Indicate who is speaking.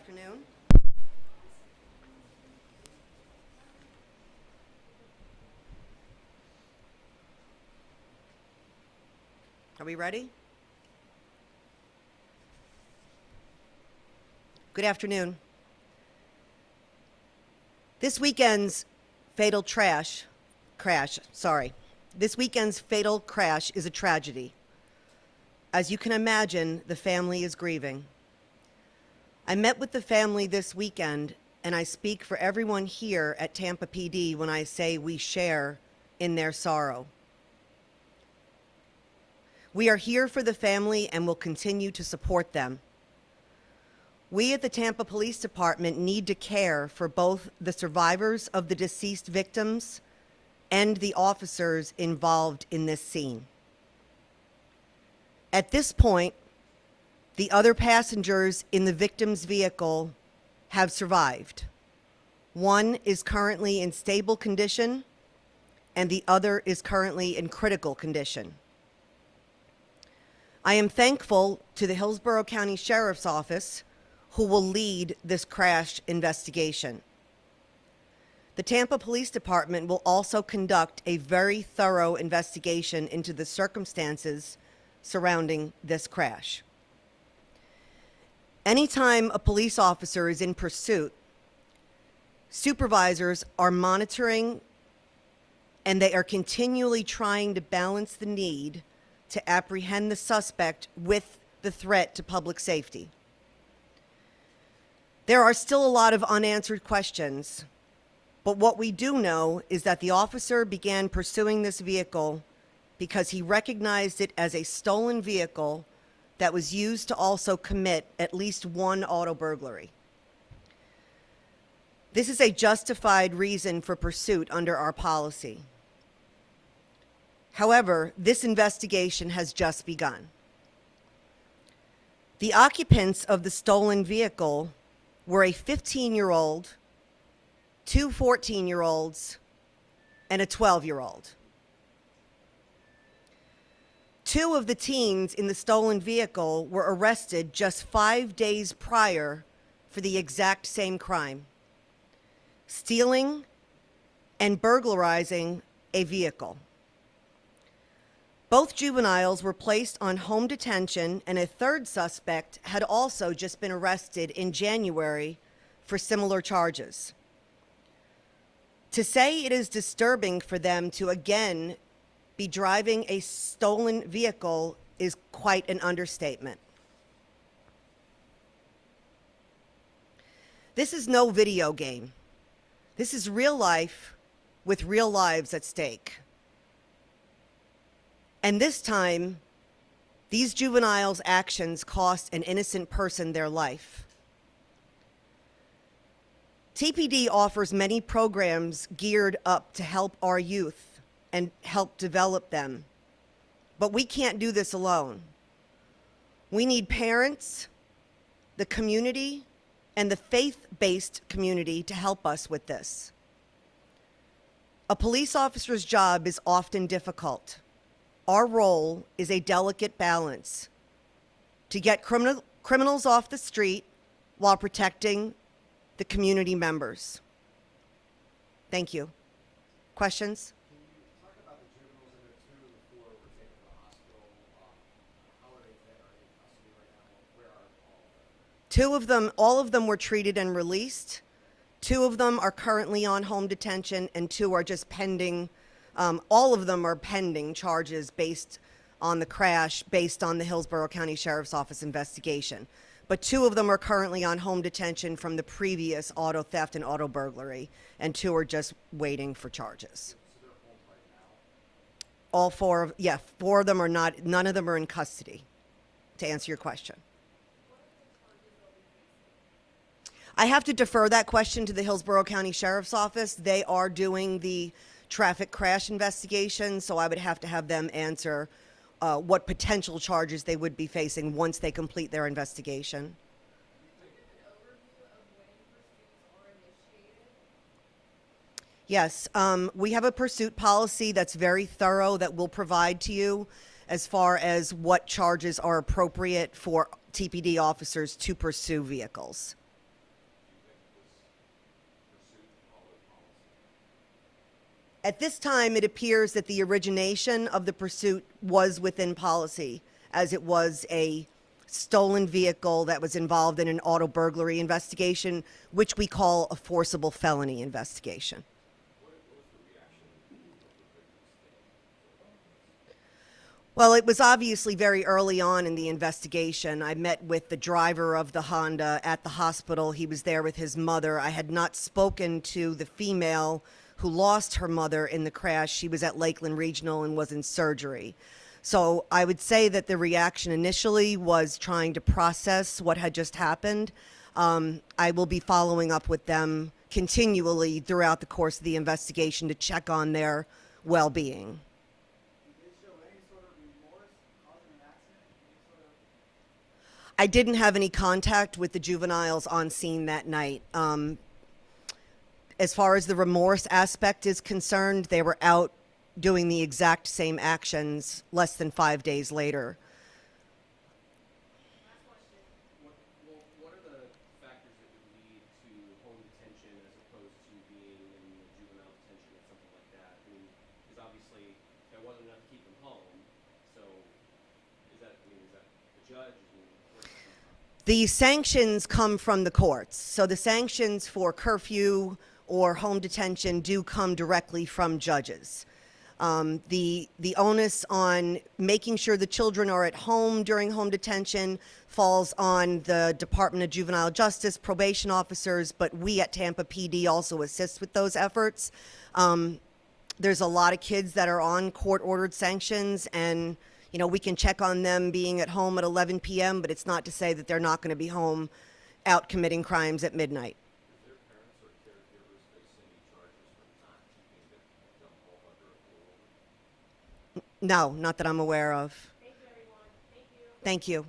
Speaker 1: afternoon. Are we ready? Good afternoon. This weekend's fatal crash is a tragedy. As you can imagine, the family is grieving. I met with the family this weekend, and I speak for everyone here at Tampa PD when I say we share in their sorrow. We are here for the family and will continue to support them. We at the Tampa Police Department need to care for both the survivors of the deceased victims and the officers involved in this scene. At this point, the other passengers in the victim's vehicle have survived. One is currently in stable condition, and the other is currently in critical condition. I am thankful to the Hillsborough County Sheriff's Office, who will lead this crash investigation. The Tampa Police Department will also conduct a very thorough investigation into the circumstances surrounding this crash. Anytime a police officer is in pursuit, supervisors are monitoring and they are continually trying to balance the need to apprehend the suspect with the threat to public safety. There are still a lot of unanswered questions, but what we do know is that the officer began pursuing this vehicle because he recognized it as a stolen vehicle that was used to also commit at least one auto burglary. This is a justified reason for pursuit under our policy. However, this investigation has just begun. The occupants of the stolen vehicle were a 15-year-old, two 14-year-olds, and a 12-year-old. Two of the teens in the stolen vehicle were arrested just 5 days prior for the exact same crime: stealing and burglarizing a vehicle. Both juveniles were placed on home detention, and a third suspect had also just been arrested in January for similar charges. To say it is disturbing for them to again be driving a stolen vehicle is quite an understatement. This is no video game. This is real life with real lives at stake. And this time, these juveniles' actions cost an innocent person their life. TPD offers many programs geared up to help our youth and help develop them. But we can't do this alone. We need parents, the community, and the faith-based community to help us with this. A police officer's job is often difficult. Our role is a delicate balance to get criminals off the street while protecting the community members. Thank you. Questions?
Speaker 2: Can you talk about the juveniles in there too, the four were taken to the hospital? How are they in custody right now? Where are all of them?
Speaker 1: Two of them, all of them were treated and released. Two of them are currently on home detention, and two are just pending. All of them are pending charges based on the crash, based on the Hillsborough County Sheriff's Office investigation. But two of them are currently on home detention from the previous auto theft and auto burglary, and two are just waiting for charges.
Speaker 2: So they're home right now?
Speaker 1: All four, four of them are not, none of them are in custody, to answer your question. I have to defer that question to the Hillsborough County Sheriff's Office. They are doing the traffic crash investigation, so I would have to have them answer what potential charges they would be facing once they complete their investigation. Yes, we have a pursuit policy that's very thorough that we'll provide to you as far as what charges are appropriate for TPD officers to pursue vehicles. At this time, it appears that the origination of the pursuit was within policy, as it was a stolen vehicle that was involved in an auto burglary investigation, which we call a forcible felony investigation. Well, it was obviously very early on in the investigation. I met with the driver of the Honda at the hospital. He was there with his mother. I had not spoken to the female who lost her mother in the crash. She was at Lakeland Regional and was in surgery. So I would say that the reaction initially was trying to process what had just happened. I will be following up with them continually throughout the course of the investigation to check on their well-being. I didn't have any contact with the juveniles on scene that night. As far as the remorse aspect is concerned, they were out doing the exact same actions less than 5 days later.
Speaker 2: What are the factors that would lead to home detention as opposed to being in juvenile detention or something like that? I mean, because obviously there wasn't enough to keep them home. So is that the judge? I mean, where's that come from?
Speaker 1: The sanctions come from the courts. So the sanctions for curfew or home detention do come directly from judges. The onus on making sure the children are at home during home detention falls on the Department of Juvenile Justice, probation officers, but we at Tampa PD also assist with those efforts. There's a lot of kids that are on court-ordered sanctions, and we can check on them being at home at 11 p.m., but it's not to say that they're not going to be home out committing crimes at midnight.
Speaker 3: Is their parents or caregivers face any charges for not keeping them home under a rule?
Speaker 1: No, not that I'm aware of.
Speaker 4: Thank you, everyone. Thank you.
Speaker 1: Thank you.